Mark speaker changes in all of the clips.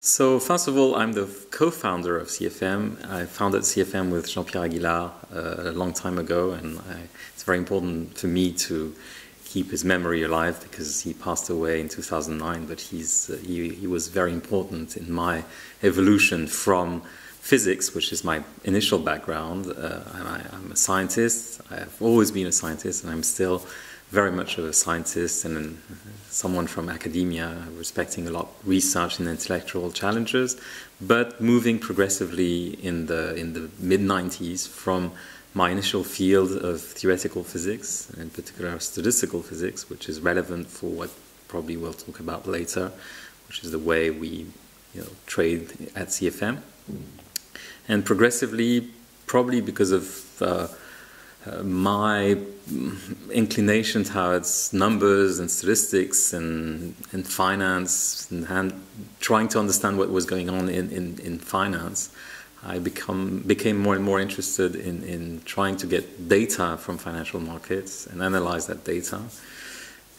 Speaker 1: So first of all, I'm the co-founder of CFM. I founded CFM with Jean-Pierre Aguilar a long time ago, and it's very important for me to keep his memory alive because he passed away in 2009, but he was very important in my evolution from physics, which is my initial background. I'm a scientist. I have always been a scientist, and I'm still very much of a scientist and someone from academia, respecting a lot research and intellectual challenges, but moving progressively in the mid-90s from my initial field of theoretical physics, in particular statistical physics, which is relevant for what probably we'll talk about later, which is the way we trade at CFM. And progressively, probably because of my inclination towards numbers and statistics and finance and trying to understand what was going on in finance, I became more and more interested in trying to get data from financial markets and analyze that data.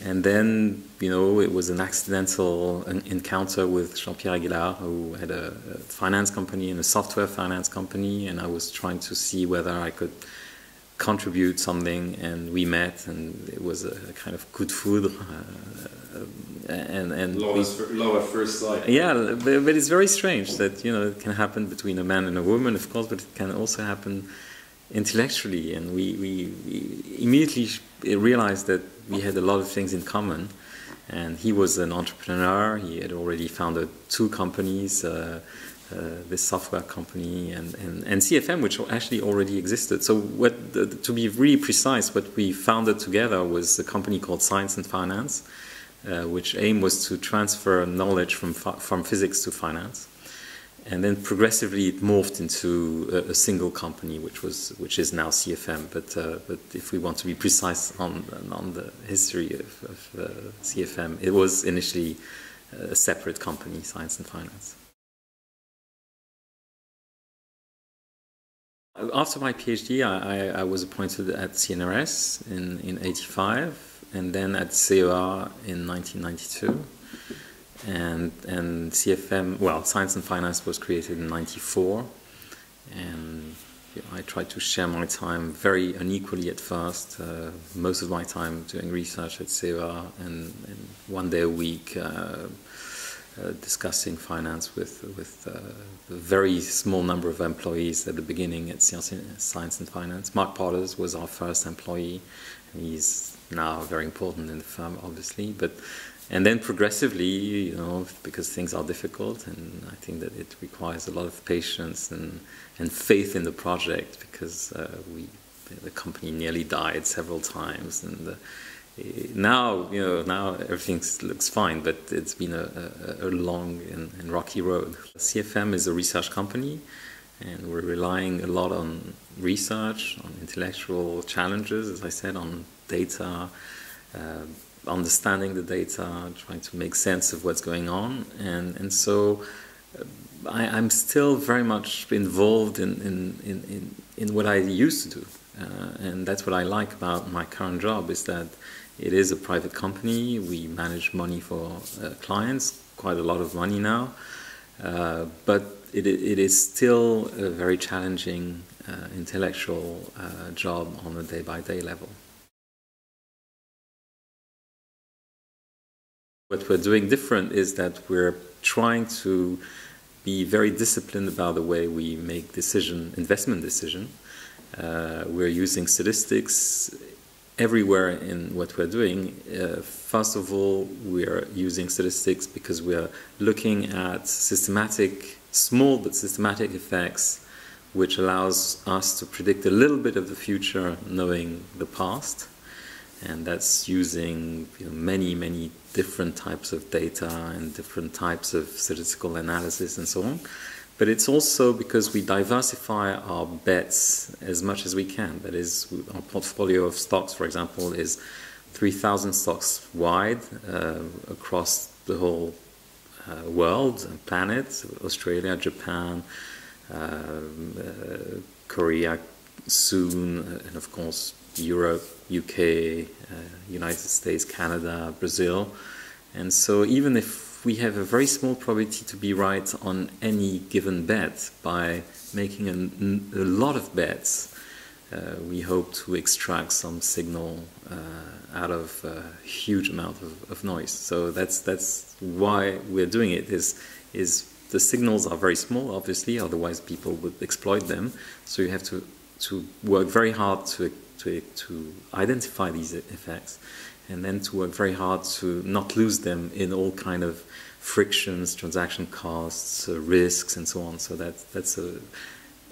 Speaker 1: And then, it was an accidental encounter with Jean-Pierre Aguilar, who had a finance company and a software finance company, and I was trying to see whether I could contribute something, and we met, and it was a kind of coup de foudre.
Speaker 2: Love at first sight.
Speaker 1: Yeah, but it's very strange that it can happen between a man and a woman, of course, but it can also happen intellectually, and we immediately realized that we had a lot of things in common. And he was an entrepreneur. He had already founded 2 companies. This software company and CFM, which actually already existed. So to be really precise, what we founded together was a company called Science and Finance, which aim was to transfer knowledge from physics to finance. And then progressively it morphed into a single company, which is now CFM. But if we want to be precise on the history of CFM, it was initially a separate company, Science and Finance. After my PhD, I was appointed at CNRS in '85, and then at CEA in 1992. And CFM, well, Science and Finance was created in '94, and I tried to share my time very unequally at first. Most of my time doing research at CEA, and one day a week discussing finance with a very small number of employees at the beginning at Science and Finance. Mark Potters was our first employee, and he's now very important in the firm, obviously. And then progressively, because things are difficult, and I think that it requires a lot of patience and faith in the project, because the company nearly died several times, and now everything looks fine, but it's been a long and rocky road. CFM is a research company, and we're relying a lot on research, on intellectual challenges, as I said, on data, understanding the data, trying to make sense of what's going on, and so I'm still very much involved in what I used to do, and that's what I like about my current job, is that it is a private company. We manage money for clients, quite a lot of money now, but it is still a very challenging intellectual job on a day-by-day level. What we're doing different is that we're trying to be very disciplined about the way we make investment decision. We're using statistics everywhere in what we're doing. First of all, we're using statistics because we're looking at small but systematic effects, which allows us to predict a little bit of the future knowing the past. And that's using many different types of data and different types of statistical analysis and so on. But it's also because we diversify our bets as much as we can. That is, our portfolio of stocks, for example, is 3,000 stocks wide across the whole world and planet: Australia, Japan, Korea soon, and of course Europe, UK, United States, Canada, Brazil. And so even if we have a very small probability to be right on any given bet. By making a lot of bets, we hope to extract some signal out of a huge amount of noise. So that's why we're doing it. Is the signals are very small, obviously, otherwise people would exploit them. So you have to work very hard to identify these effects, and then to work very hard to not lose them in all kind of frictions, transaction costs, risks, and so on. So that's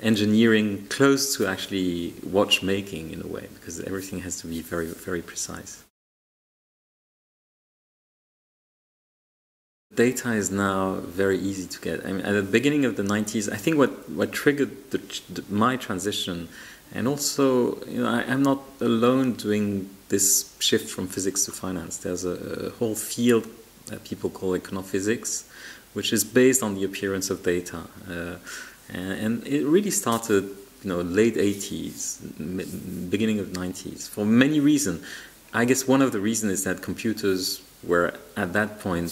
Speaker 1: engineering close to actually watchmaking in a way, because everything has to be very, very precise. Data is now very easy to get. I mean, at the beginning of the 90s, I think what triggered my transition, and also, you know, I'm not alone doing this shift from physics to finance. There's a whole field that people call EconoPhysics, which is based on the appearance of data. And it really started, you know, late 80s, beginning of 90s, for many reasons. I guess one of the reasons is that computers were at that point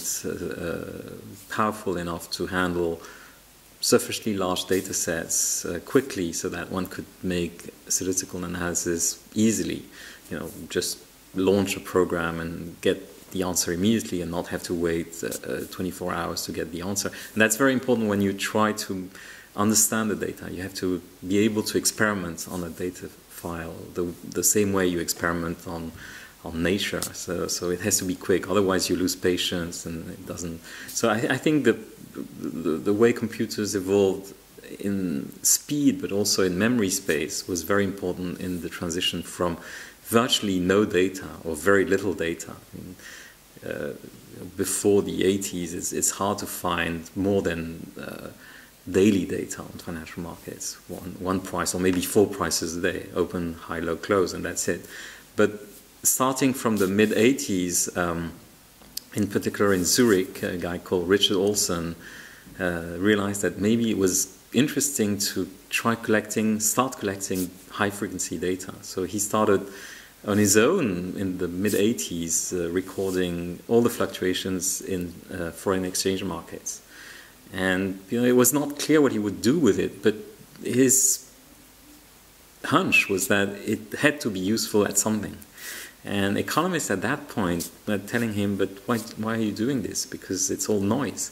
Speaker 1: powerful enough to handle sufficiently large data sets quickly, so that one could make statistical analysis easily. You know, just launch a program and get the answer immediately and not have to wait 24 hours to get the answer. And that's very important when you try to understand the data. You have to be able to experiment on a data file the same way you experiment on nature. So it has to be quick, otherwise you lose patience and it doesn't. So I think that the way computers evolved in speed but also in memory space was very important in the transition from virtually no data or very little data. I mean, before the 80s, it's hard to find more than daily data on financial markets. One price or maybe 4 prices a day, open, high, low, close, and that's it. But starting from the mid-80s, in particular in Zurich, a guy called Richard Olson realized that maybe it was interesting to start collecting high-frequency data. So he started on his own in the mid-80s recording all the fluctuations in foreign exchange markets. And you know, it was not clear what he would do with it, but his hunch was that it had to be useful at something. And economists at that point were telling him, but why are you doing this? Because it's all noise.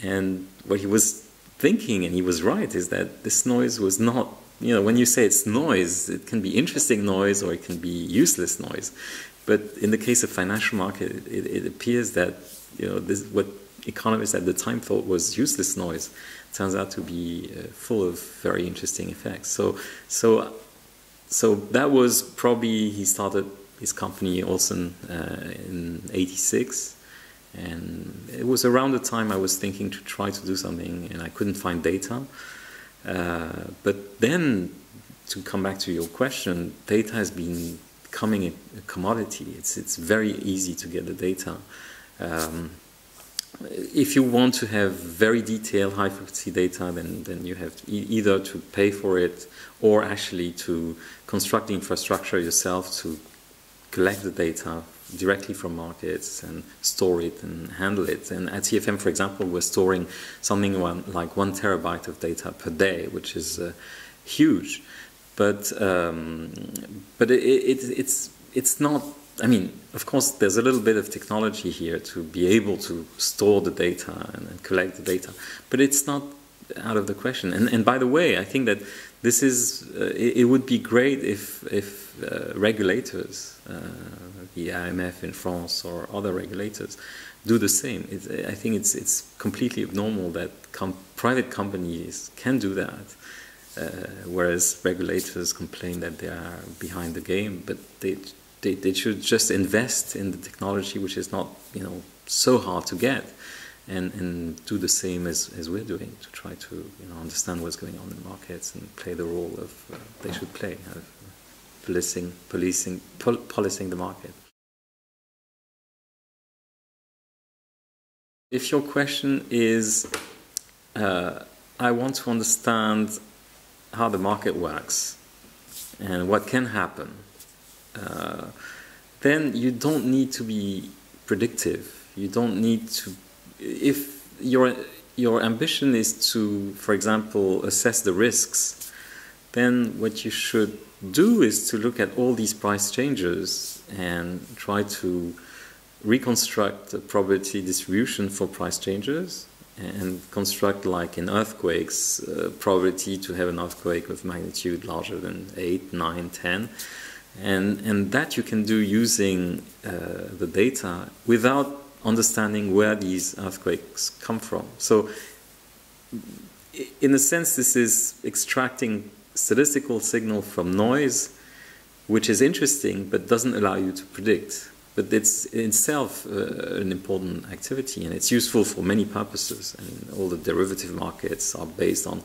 Speaker 1: And what he was thinking, and he was right, is that this noise was not, you know, when you say it's noise, it can be interesting noise or it can be useless noise. But in the case of financial market, it appears that, you know, this, what economists at the time thought was useless noise turns out to be full of very interesting effects. So that was probably, he started his company Olson in '86, and it was around the time I was thinking to try to do something, and I couldn't find data. But then, to come back to your question, data has been becoming a commodity. It's very easy to get the data. If you want to have very detailed high-frequency data, then you have either to pay for it or actually to construct the infrastructure yourself to collect the data directly from markets and store it and handle it. And at CFM, for example, we're storing something like 1 terabyte of data per day, which is huge. But it's not. I mean, of course, there's a little bit of technology here to be able to store the data and collect the data, but it's not out of the question. And by the way, I think that this is. It would be great if regulators, the IMF in France or other regulators, do the same. I think it's completely abnormal that private companies can do that, whereas regulators complain that they are behind the game. But they should just invest in the technology, which is not, you know, so hard to get, and do the same as we're doing to try to, you know, understand what's going on in markets and play the role of they should play of policing the market. If your question is, I want to understand how the market works and what can happen, then you don't need to be predictive. You don't need to if your ambition is to, for example, assess the risks, then what you should do is to look at all these price changes and try to reconstruct a probability distribution for price changes and construct, like in earthquakes, probability to have an earthquake with magnitude larger than 8, 9, 10. And that you can do using the data without understanding where these earthquakes come from. So in a sense, this is extracting statistical signal from noise, which is interesting but doesn't allow you to predict. But it's in itself an important activity, and it's useful for many purposes. And all the derivative markets are based on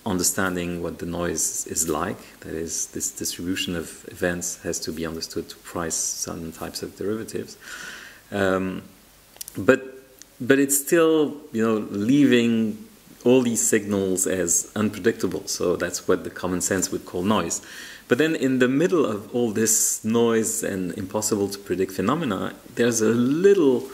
Speaker 1: understanding what the noise is like. That is, this distribution of events has to be understood to price certain types of derivatives. But it's still, leaving all these signals as unpredictable. So that's what the common sense would call noise. But then in the middle of all this noise and impossible to predict phenomena, there's a little,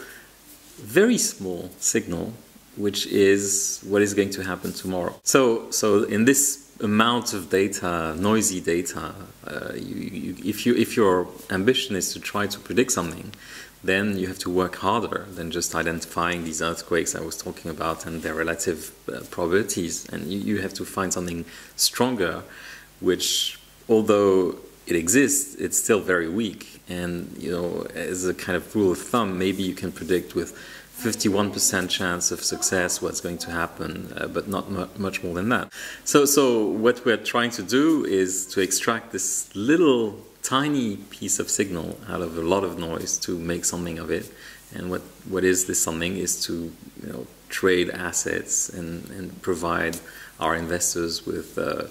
Speaker 1: very small signal, which is what is going to happen tomorrow. So in this amount of data, noisy data, if your ambition is to try to predict something, then you have to work harder than just identifying these earthquakes I was talking about and their relative probabilities. And you have to find something stronger, which, although it exists, it's still very weak. And, as a kind of rule of thumb, maybe you can predict with 51% chance of success what's going to happen, but not much more than that. So what we're trying to do is to extract this little tiny piece of signal out of a lot of noise to make something of it. And what is this something is to trade assets and provide our investors with a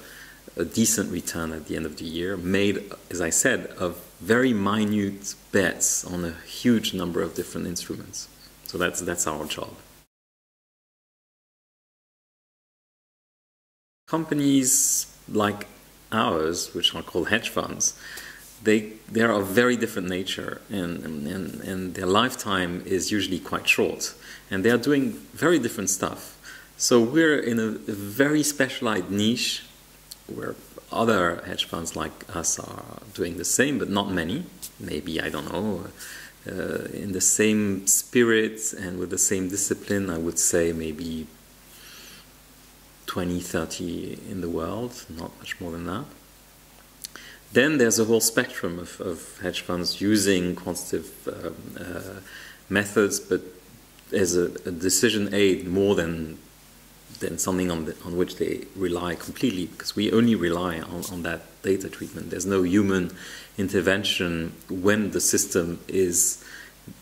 Speaker 1: decent return at the end of the year, made, as I said, of very minute bets on a huge number of different instruments. So that's our job. Companies like ours, which are called hedge funds, they are of very different nature, and their lifetime is usually quite short, and they are doing very different stuff. So we're in a very specialized niche where other hedge funds like us are doing the same, but not many. Maybe, I don't know, in the same spirit and with the same discipline, I would say maybe 20, 30 in the world, not much more than that. Then there's a whole spectrum of hedge funds using quantitative methods, but as a decision aid more than something on which they rely completely, because we only rely on that data treatment. There's no human intervention when the system is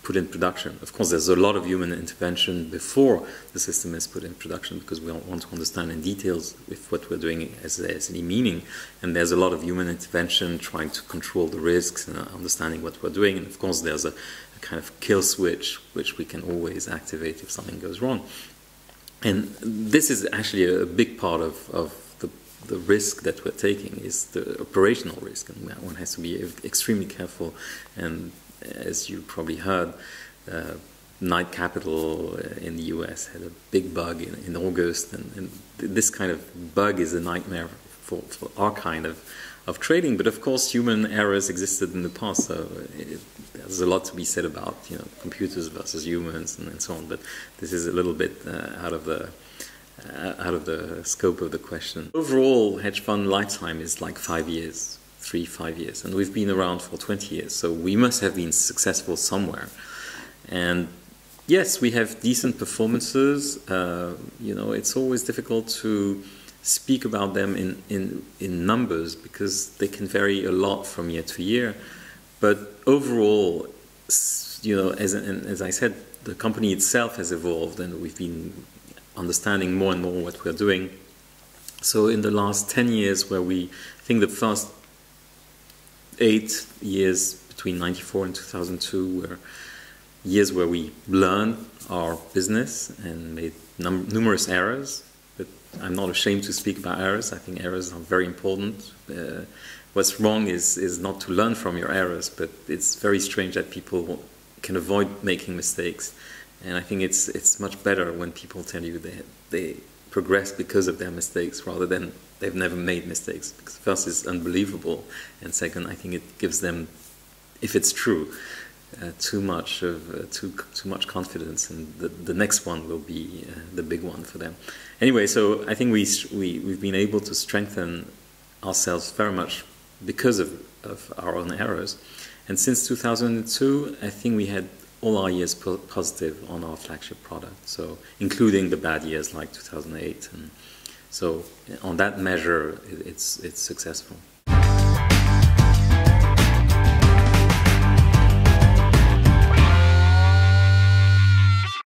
Speaker 1: put in production. Of course, there's a lot of human intervention before the system is put in production, because we want to understand in details if what we're doing has any meaning. And there's a lot of human intervention trying to control the risks and understanding what we're doing. And of course, there's a kind of kill switch which we can always activate if something goes wrong. And this is actually a big part of the risk that we're taking, is the operational risk, and one has to be extremely careful. And as you probably heard, Knight Capital in the US had a big bug in August, and this kind of bug is a nightmare for our kind of trading. But of course, human errors existed in the past, so there's a lot to be said about computers versus humans and so on. But this is a little bit out of the scope of the question. Overall, hedge fund lifetime is like 5 years. 3-5 years, and we've been around for 20 years, so we must have been successful somewhere. And yes, we have decent performances. It's always difficult to speak about them in numbers, because they can vary a lot from year to year. But overall, as I said, the company itself has evolved, and we've been understanding more and more what we're doing. So in the last 10 years, where I think the first 8 years between 1994 and 2002 were years where we learned our business and made numerous errors. But I'm not ashamed to speak about errors. I think errors are very important. What's wrong is not to learn from your errors, but it's very strange that people can avoid making mistakes And I think it's much better when people tell you they progress because of their mistakes rather than they've never made mistakes. Because first, it's unbelievable, and second, I think it gives them, if it's true, too much confidence, and the next one will be the big one for them. Anyway, so I think we've been able to strengthen ourselves very much because of our own errors. And since 2002, I think we had all our years positive on our flagship product, so including the bad years like 2008. And so on that measure, it's successful.